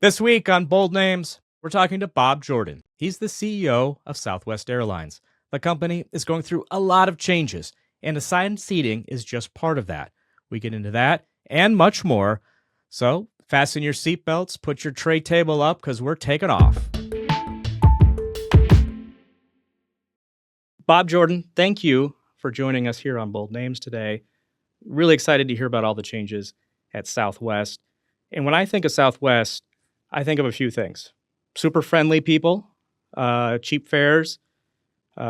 This week on Bold Names, we're talking to Bob Jordan. He's the CEO of Southwest Airlines. The company is going through a lot of changes, and assigned seating is just part of that. We get into that and much more. So fasten your seatbelts, put your tray table up, because we're taking off. Bob Jordan, thank you for joining us here on Bold Names today. Really excited to hear about all the changes at Southwest. And when I think of Southwest, I think of a few things. Super friendly people, cheap fares,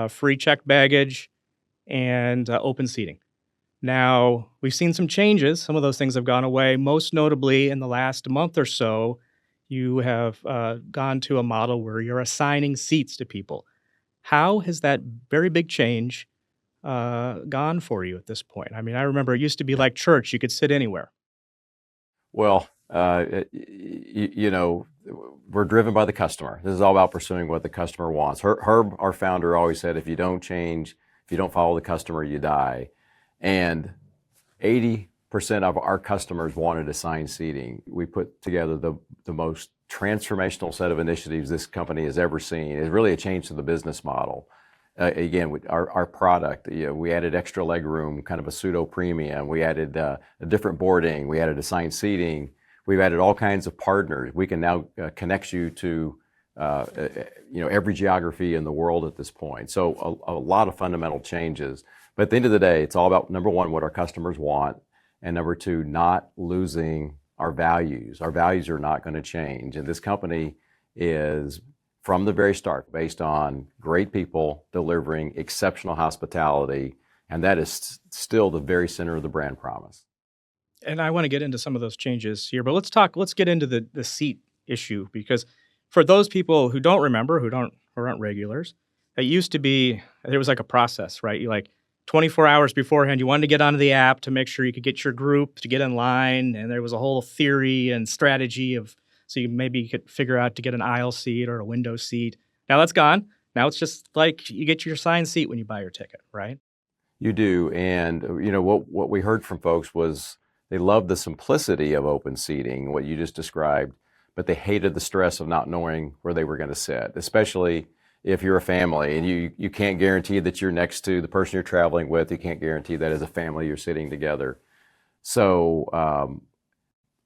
free checked baggage, and open seating. Now, we've seen some changes. Some of those things have gone away. Most notably, in the last month or so, you have gone to a model where you're assigning seats to people. How has that very big change gone for you at this point? I mean, I remember it used to be like church. You could sit anywhere. Well, we're driven by the customer. This is all about pursuing what the customer wants. Herb, our founder, always said, if you don't change, if you don't follow the customer, you die. And 80% of our customers wanted assigned seating. We put together the most transformational set of initiatives this company has ever seen. It's really a change to the business model. Again, with our product, we added extra leg room, kind of a pseudo premium. We added a different boarding. We added assigned seating. We've added all kinds of partners. We can now connect you to every geography in the world at this point. So a lot of fundamental changes. But at the end of the day, it's all about, number one, what our customers want, and number two, not losing our values. Our values are not going to change. And this company is, from the very start, based on great people delivering exceptional hospitality, and that is still the very center of the brand promise. And I want to get into some of those changes here, but let's get into the seat issue, because for those people who don't remember, who aren't regulars, it used to be, there was like a process, right? You 24 hours beforehand, you wanted to get onto the app to make sure you could get your group to get in line, and there was a whole theory and strategy of, so you could figure out to get an aisle seat or a window seat. Now that's gone. Now it's just like you get your assigned seat when you buy your ticket, right? You do. And what we heard from folks was they loved the simplicity of open seating, what you just described, but they hated the stress of not knowing where they were going to sit, especially if you're a family and you can't guarantee that you're next to the person you're traveling with. You can't guarantee that as a family you're sitting together. So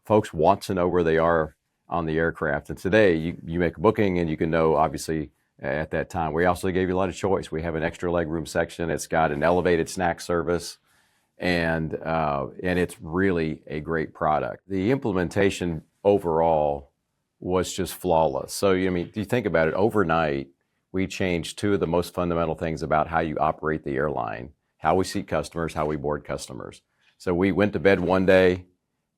folks want to know where they are on the aircraft. And today you make a booking and you can know, obviously, at that time. We also gave you a lot of choice. We have an extra legroom section. It's got an elevated snack service, and it's really a great product. The implementation overall was just flawless. So, if you think about it, overnight, we changed two of the most fundamental things about how you operate the airline, how we seat customers, how we board customers. So we went to bed one day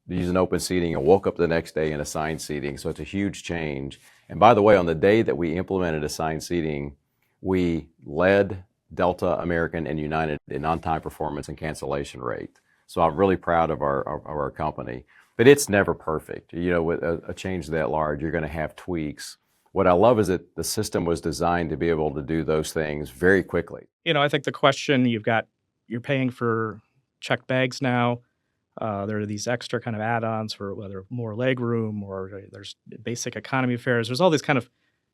using open seating and woke up the next day in assigned seating. So it's a huge change. And by the way, on the day that we implemented assigned seating, we led Delta, American, and United in on-time performance and cancellation rate. So I'm really proud of our company. But it's never perfect. With a change that large, you're going to have tweaks. What I love is that the system was designed to be able to do those things very quickly. I think the question you're paying for checked bags now. There are these extra kind of add-ons for whether more leg room or there's basic economy fares. There's all this kind of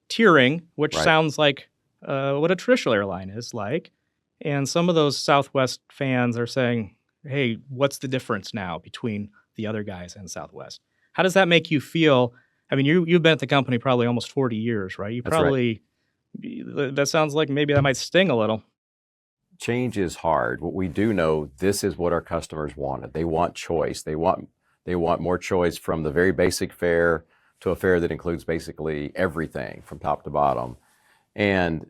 tiering, which Right. sounds like what a traditional airline is like. And some of those Southwest fans are saying, hey, what's the difference now between the other guys and Southwest? How does that make you feel? I mean, you've been at the company probably almost 40 years, right? That's right. That sounds like maybe that might sting a little. Change is hard. What we do know, this is what our customers wanted. They want choice. They want more choice, from the very basic fare to a fare that includes basically everything from top to bottom. And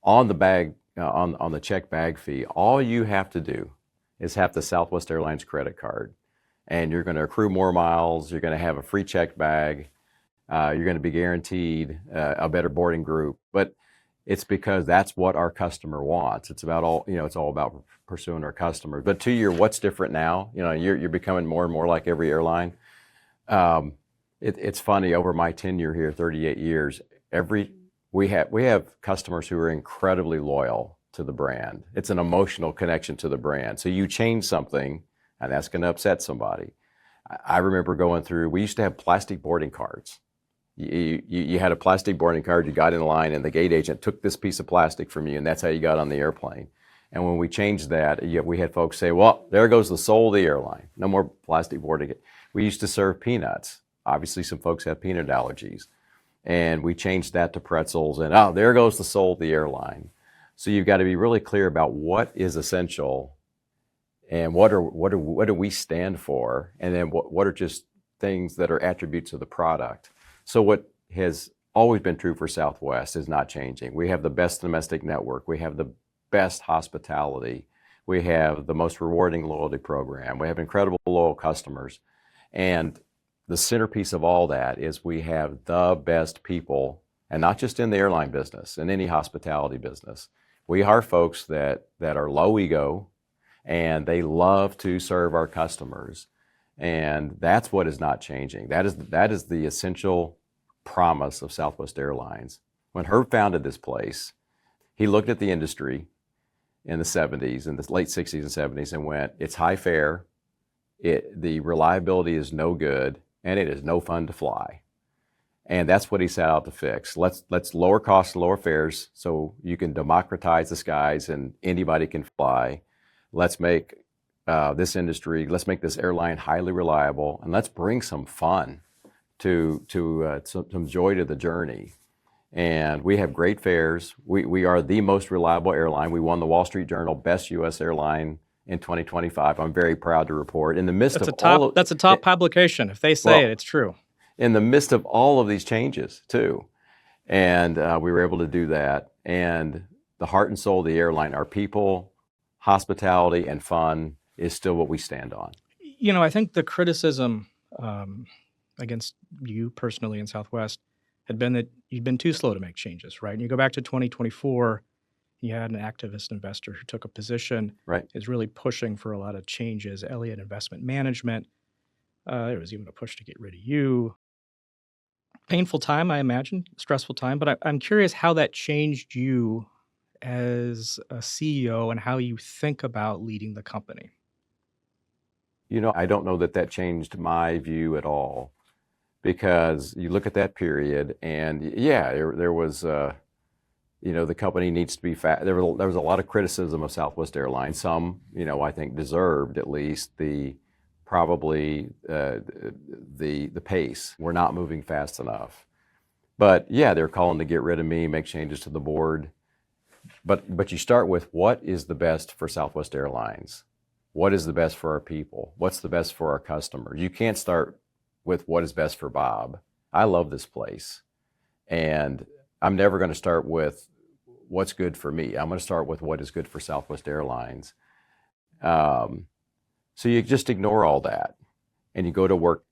on the bag, on the check bag fee, all you have to do is have the Southwest Airlines credit card, and you're going to accrue more miles. You're going to have a free checked bag. You're going to be guaranteed a better boarding group. But it's because that's what our customer wants. It's about it's all about pursuing our customers. But to your what's different now, you're becoming more and more like every airline. It's funny, over my tenure here, 38 years, we have customers who are incredibly loyal to the brand. It's an emotional connection to the brand. So you change something, and that's going to upset somebody. I remember going through, we used to have plastic boarding cards. You had a plastic boarding card, you got in line, and the gate agent took this piece of plastic from you, and that's how you got on the airplane. And when we changed that, we had folks say, well, there goes the soul of the airline. No more plastic boarding. We used to serve peanuts. Obviously, some folks have peanut allergies. And we changed that to pretzels, and oh, there goes the soul of the airline. So you've got to be really clear about what is essential and what do we stand for, and then what are just things that are attributes of the product. So what has always been true for Southwest is not changing. We have the best domestic network. We have the best hospitality. We have the most rewarding loyalty program. We have incredible loyal customers. And the centerpiece of all that is we have the best people, and not just in the airline business, in any hospitality business. We hire folks that are low ego, and they love to serve our customers. And that's what is not changing. That is the essential promise of Southwest Airlines. When Herb founded this place, he looked at the industry in the 70s, in the late 60s and 70s, and went, it's high fare, the reliability is no good, and it is no fun to fly. And that's what he set out to fix. Let's lower costs, lower fares, so you can democratize the skies and anybody can fly. Let's make this industry, let's make this airline highly reliable, and let's bring some fun to some joy to the journey. And we have great fares. We are the most reliable airline. We won the Wall Street Journal Best U.S. Airline in 2025. I'm very proud to report. In the midst That's of that's a top publication. If they say it, it's true. In the midst of all of these changes, too. And we were able to do that. And the heart and soul of the airline, our people, hospitality, and fun is still what we stand on. You know, I think the criticism against you personally in Southwest had been that you'd been too slow to make changes, right? And you go back to 2024, you had an activist investor who took a position, right, is really pushing for a lot of changes, Elliott Investment Management. There was even a push to get rid of you. Painful time, I imagine, stressful time, but I'm curious how that changed you as a CEO and how you think about leading the company. You know, I don't know that changed my view at all, because you look at that period and yeah, there was, the company needs to be fast. There was a lot of criticism of Southwest Airlines. Some, I think deserved at least the pace. We're not moving fast enough. But yeah, they're calling to get rid of me, make changes to the board. But you start with what is the best for Southwest Airlines? What is the best for our people? What's the best for our customers? You can't start with what is best for Bob. I love this place. And I'm never going to start with what's good for me. I'm going to start with what is good for Southwest Airlines. So you just ignore all that and you go to work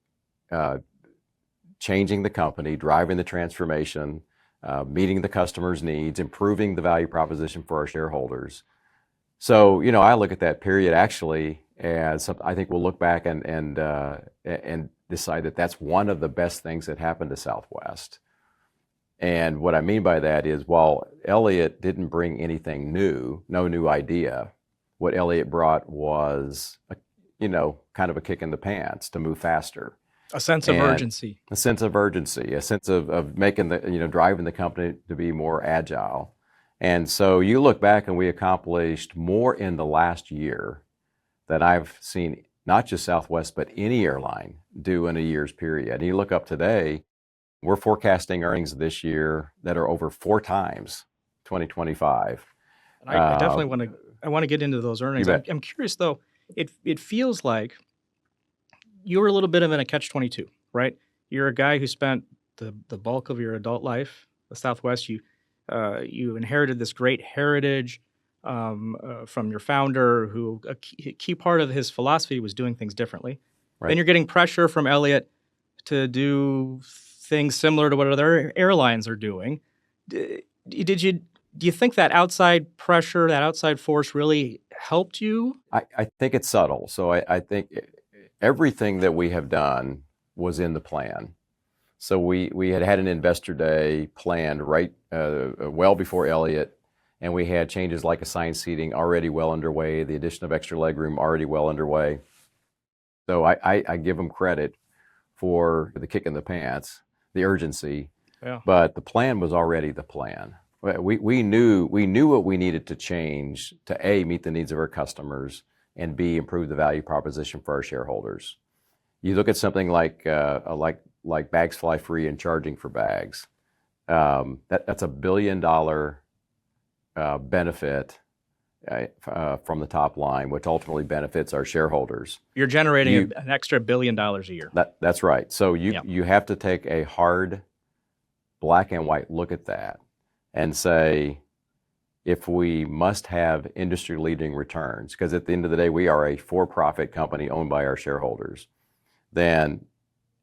changing the company, driving the transformation, meeting the customer's needs, improving the value proposition for our shareholders. So, I look at that period actually as something I think we'll look back and decide that that's one of the best things that happened to Southwest. And what I mean by that is, while Elliott didn't bring anything new, no new idea, what Elliott brought was, kind of a kick in the pants to move faster. A sense of urgency. A sense of urgency, a sense of making driving the company to be more agile. And so you look back and we accomplished more in the last year than I've seen, not just Southwest, but any airline do in a year's period. And you look up today, we're forecasting earnings this year that are over 4 times 2025. And I definitely want to get into those earnings. I'm curious though, it feels like you were a little bit of in a catch-22, right? You're a guy who spent the bulk of your adult life at Southwest. You inherited this great heritage from your founder, who a key part of his philosophy was doing things differently. Right. Then you're getting pressure from Elliott to do things similar to what other airlines are doing. Do you think that outside pressure, that outside force really helped you? I think it's subtle. So I think everything that we have done was in the plan. So we had an investor day planned right well before Elliott, and we had changes like assigned seating already well underway, the addition of extra legroom already well underway. So I give them credit for the kick in the pants, the urgency, Yeah. but the plan was already the plan. We knew what we needed to change to A, meet the needs of our customers, and B, improve the value proposition for our shareholders. You look at something like bags fly free and charging for bags. That's $1 billion benefit from the top line, which ultimately benefits our shareholders. You're generating an extra $1 billion a year. That's right. So Yeah. you have to take a hard black and white look at that and say, if we must have industry-leading returns, because at the end of the day, we are a for-profit company owned by our shareholders, then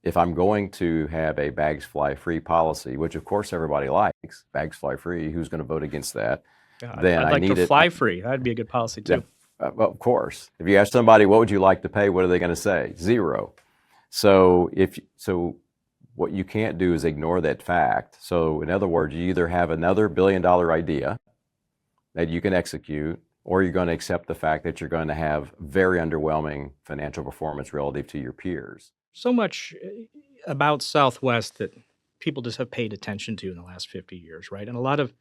if I'm going to have a bags fly free policy, which of course everybody likes, bags fly free, who's going to vote against that? Then I'd like to fly free. That'd be a good policy too. Well, of course. If you ask somebody, what would you like to pay? What are they going to say? Zero. So what you can't do is ignore that fact. So in other words, you either have another $1 billion idea that you can execute, or you're going to accept the fact that you're going to have very underwhelming financial performance relative to your peers. So much about Southwest that people just have paid attention to in the last 50 years, right? And a lot of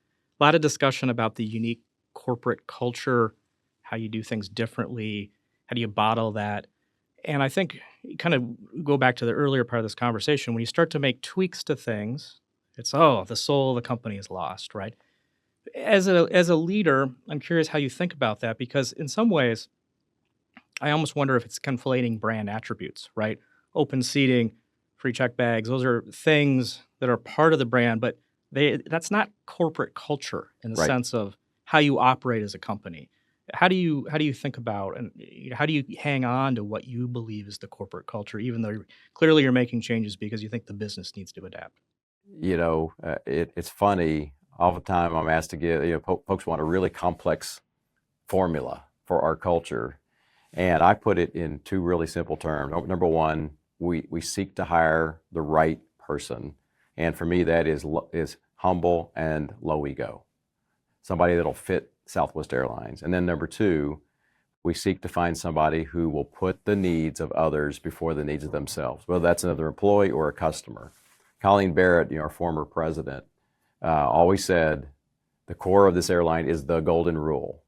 discussion about the unique corporate culture, how you do things differently, how do you bottle that. And I think you kind of go back to the earlier part of this conversation, when you start to make tweaks to things, it's, the soul of the company is lost, right? As a leader, I'm curious how you think about that, because in some ways, I almost wonder if it's conflating brand attributes, right? Open seating, free check bags, those are things that are part of the brand, but that's not corporate culture in the sense of how you operate as a company. How do you think about, and how do you hang on to what you believe is the corporate culture, even though clearly you're making changes because you think the business needs to adapt? It's funny. All the time I'm asked to give, folks want a really complex formula for our culture. And I put it in two really simple terms. Number one, we seek to hire the right person. And for me, that is humble and low ego. Somebody that'll fit Southwest Airlines. And then number two, we seek to find somebody who will put the needs of others before the needs of themselves, whether that's another employee or a customer. Colleen Barrett, our former president, always said, the core of this airline is the golden rule.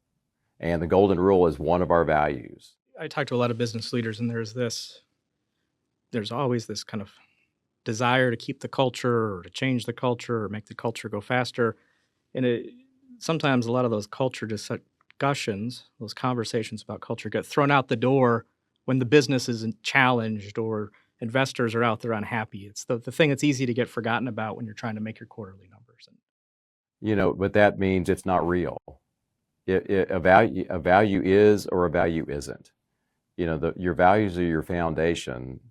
And the golden rule is one of our values. I talk to a lot of business leaders, and there's always this kind of desire to keep the culture or to change the culture or make the culture go faster. And sometimes a lot of those culture discussions, those conversations about culture, get thrown out the door when the business isn't challenged or investors are out there unhappy. It's the thing that's easy to get forgotten about when you're trying to make your quarterly numbers. But that means it's not real. A value is or a value isn't. Your values are your foundation.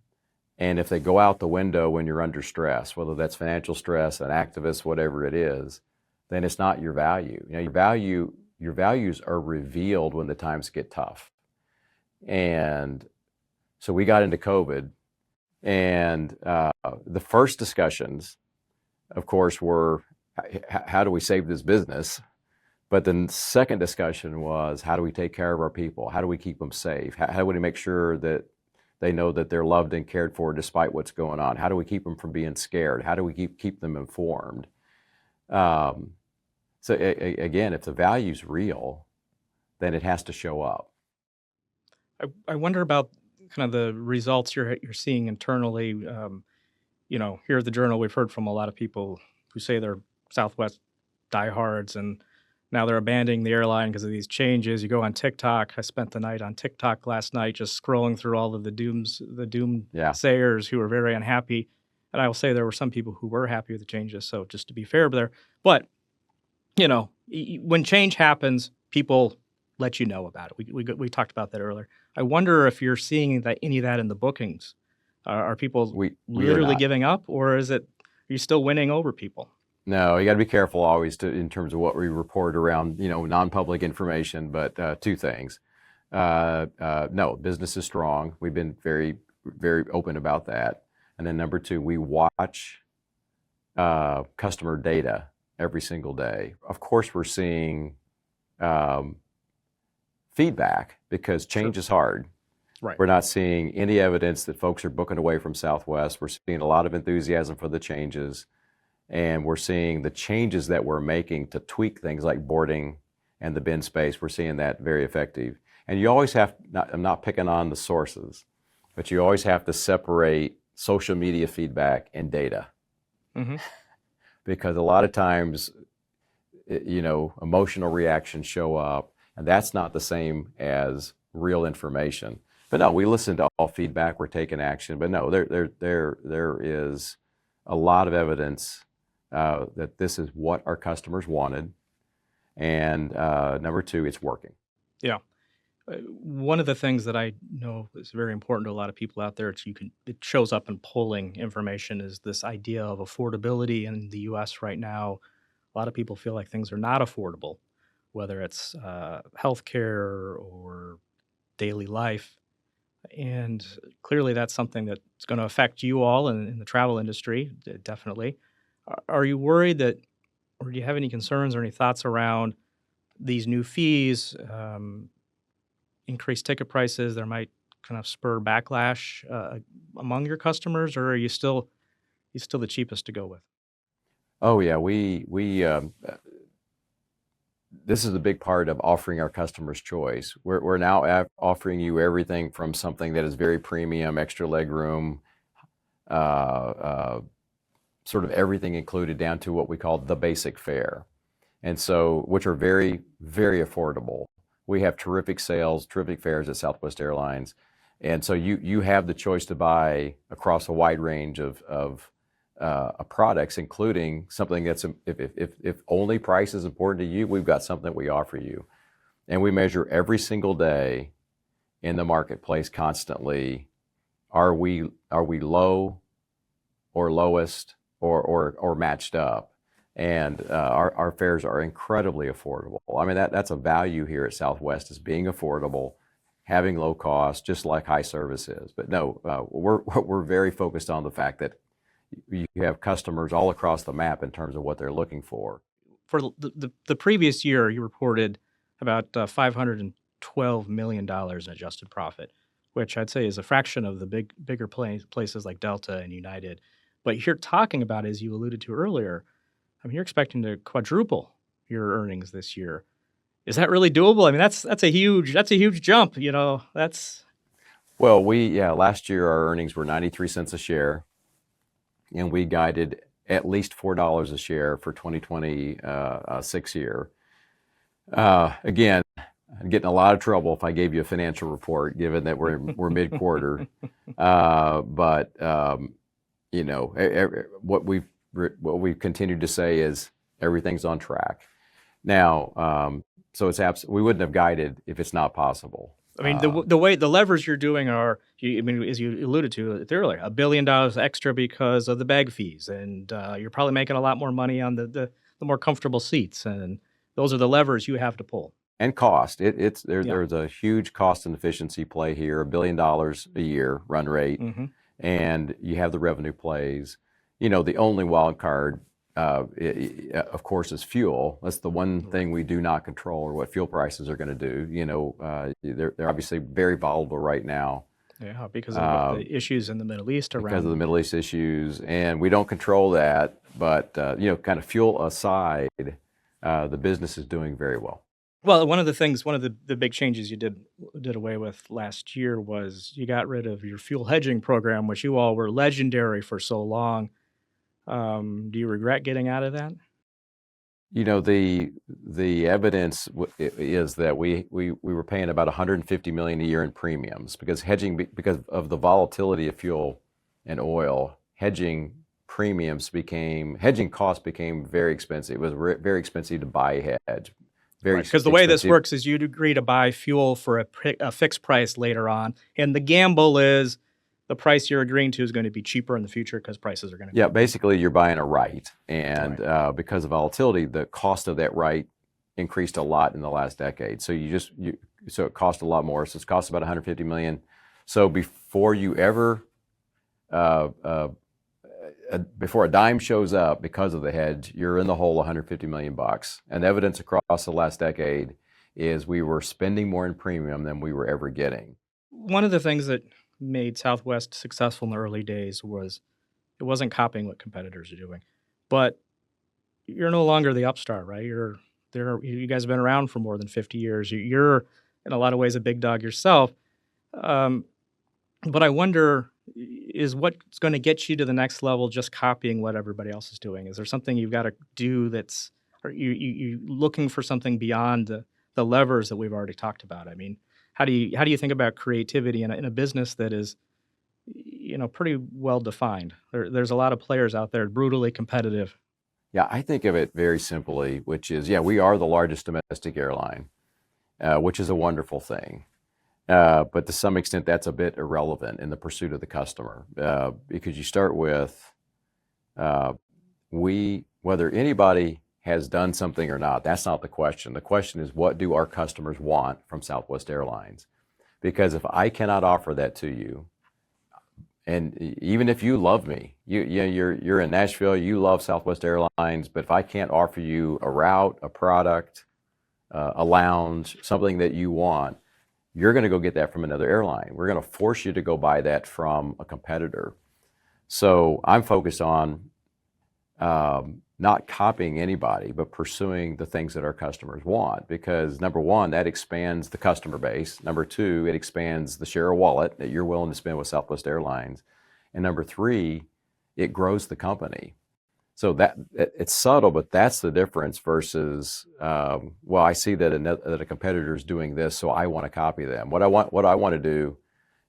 And if they go out the window when you're under stress, whether that's financial stress, an activist, whatever it is, then it's not your value. Your values are revealed when the times get tough. And so we got into COVID, and the first discussions, of course, were how do we save this business? But the second discussion was, how do we take care of our people? How do we keep them safe? How do we make sure that they know that they're loved and cared for despite what's going on? How do we keep them from being scared? How do we keep them informed? So again, if the value's real, then it has to show up. I wonder about kind of the results you're seeing internally. Here at the Journal, we've heard from a lot of people who say they're Southwest diehards, and now they're abandoning the airline because of these changes. You go on TikTok. I spent the night on TikTok last night just scrolling through all of the Doomsayers who were very unhappy. And I will say there were some people who were happy with the changes, so just to be fair there. But, when change happens, people let you know about it. We talked about that earlier. I wonder if you're seeing any of that in the bookings. Are people literally giving up, or are you still winning over people? No, you got to be careful always in terms of what we report around, non-public information. But two things. No, business is strong. We've been very, very open about that. And then number two, we watch customer data every single day. Of course, we're seeing feedback because change is hard. Right. We're not seeing any evidence that folks are booking away from Southwest. We're seeing a lot of enthusiasm for the changes, and we're seeing the changes that we're making to tweak things like boarding and the bin space. We're seeing that very effective. And you always have, I'm not picking on the sources, but you always have to separate social media feedback and data. Mm-hmm. Because a lot of times, emotional reactions show up, and that's not the same as real information. But no, we listen to all feedback. We're taking action. But no, there is a lot of evidence that this is what our customers wanted, and number two, it's working. Yeah. One of the things that I know is very important to a lot of people out there, it shows up in polling information, is this idea of affordability in the U.S. right now. A lot of people feel like things are not affordable, whether it's healthcare or daily life. And clearly that's something that's going to affect you all in the travel industry, definitely. Are you worried that, or do you have any concerns or any thoughts around these new fees, increased ticket prices, there might kind of spur backlash among your customers, or are you still the cheapest to go with? Oh yeah, this is a big part of offering our customers choice. We're now offering you everything from something that is very premium, extra leg room, sort of everything included, down to what we call the basic fare, and so which are very, very affordable. We have terrific sales, terrific fares at Southwest Airlines, and so you have the choice to buy across a wide range of products, including something that's, if only price is important to you, we've got something that we offer you. And we measure every single day in the marketplace constantly, are we low or lowest or matched up? And our fares are incredibly affordable. I mean, that's a value here at Southwest, is being affordable, having low cost, just like high service is. But no, we're very focused on the fact that you have customers all across the map in terms of what they're looking for. For the previous year, you reported about $512 million in adjusted profit, which I'd say is a fraction of the bigger places like Delta and United. But you're talking about, as you alluded to earlier, I mean, you're expecting to quadruple your earnings this year. Is that really doable? I mean, that's a huge jump. Well, last year our earnings were 93 cents a share, and we guided at least $4 a share for 2026 year. Again, I'd get in a lot of trouble if I gave you a financial report, given that we're mid-quarter. But what we've continued to say is everything's on track. Now, so we wouldn't have guided if it's not possible. I mean, the way the levers you're doing are, as you alluded to earlier, $1 billion extra because of the bag fees, and you're probably making a lot more money on the more comfortable seats, and those are the levers you have to pull. And cost, there's a huge cost and efficiency play here, $1 billion a year run rate, and you have the revenue plays. The only wild card, of course, is fuel. That's the one thing we do not control, or what fuel prices are going to do. They're obviously very volatile right now. Yeah, because of the issues in the Middle East around. Because of the Middle East issues, and we don't control that. But kind of fuel aside, the business is doing very well. Well, one of the big changes you did away with last year was you got rid of your fuel hedging program, which you all were legendary for so long. Do you regret getting out of that? The evidence is that we were paying about $150 million a year in premiums, because because of the volatility of fuel and oil, hedging costs became very expensive. It was very expensive to buy hedge. Because the way this works is you'd agree to buy fuel for a fixed price later on, and the gamble is the price you're agreeing to is going to be cheaper in the future because prices are going to go up. Basically you're buying a right, and because of volatility, the cost of that right increased a lot in the last decade. So so it cost a lot more. So it's cost about $150 million. So before you ever before a dime shows up because of the hedge, you're in the hole $150 million. And evidence across the last decade is we were spending more in premium than we were ever getting. one of the things that made Southwest successful in the early days was it wasn't copying what competitors are doing, but you're no longer the upstart, right? You're there. You guys have been around for more than 50 years. You're in a lot of ways a big dog yourself. Um, but I wonder, is what's going to get you to the next level just copying what everybody else is doing? Is there something you've got to do that's, or you looking for something beyond the levers that we've already talked about? I mean, how do you think about creativity in a business that is, pretty well defined? There's a lot of players out there, brutally competitive. Yeah, I think of it very simply, which is, yeah, we are the largest domestic airline, which is a wonderful thing. But to some extent, that's a bit irrelevant in the pursuit of the customer, because you start with whether anybody has done something or not, that's not the question. The question is, what do our customers want from Southwest Airlines? Because if I cannot offer that to you, and even if you love me, you're in Nashville, you love Southwest Airlines, but if I can't offer you a route, a product, a lounge, something that you want, you're going to go get that from another airline. We're going to force you to go buy that from a competitor. So I'm focused on not copying anybody, but pursuing the things that our customers want. Because number one, that expands the customer base. Number two, it expands the share of wallet that you're willing to spend with Southwest Airlines. And number three, it grows the company. So that it's subtle, but that's the difference versus, well, I see that a competitor is doing this, so I want to copy them. What I want to do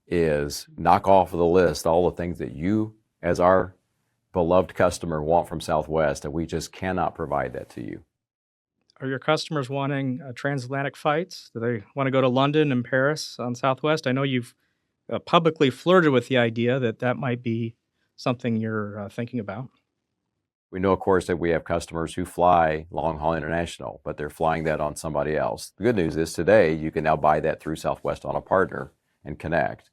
is knock off of the list all the things that you, as our beloved customer, want from Southwest, and we just cannot provide that to you. Are your customers wanting transatlantic flights? Do they want to go to London and Paris on Southwest? I know you've publicly flirted with the idea that might be something you're thinking about. We know, of course, that we have customers who fly long-haul international, but they're flying that on somebody else. The good news is today you can now buy that through Southwest on a partner and connect.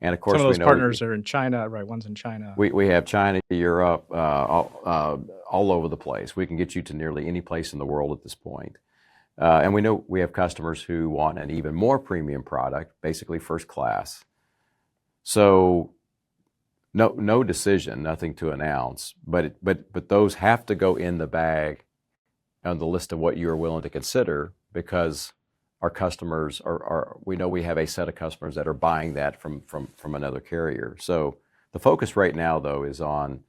And of course, Some of those we know partners are in China, right? One's in China. we have China, Europe, all over the place. We can get you to nearly any place in the world at this point. And we know we have customers who want an even more premium product, basically first class. So no decision, nothing to announce, but those have to go in the bag on the list of what you are willing to consider, because our customers we know we have a set of customers that are buying that from another carrier. So the focus right now, though, is on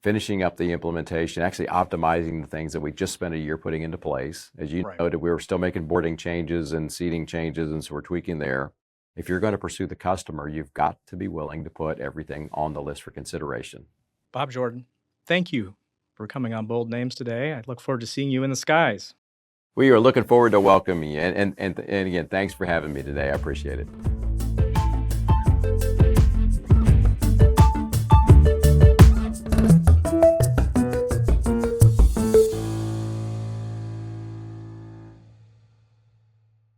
finishing up the implementation, actually optimizing the things that we just spent a year putting into place. As you noted, we were still making boarding changes and seating changes, and so we're tweaking there. If you're going to pursue the customer, you've got to be willing to put everything on the list for consideration. Bob Jordan, thank you for coming on Bold Names today. I look forward to seeing you in the skies. We are looking forward to welcoming you. And again, thanks for having me today. I appreciate it.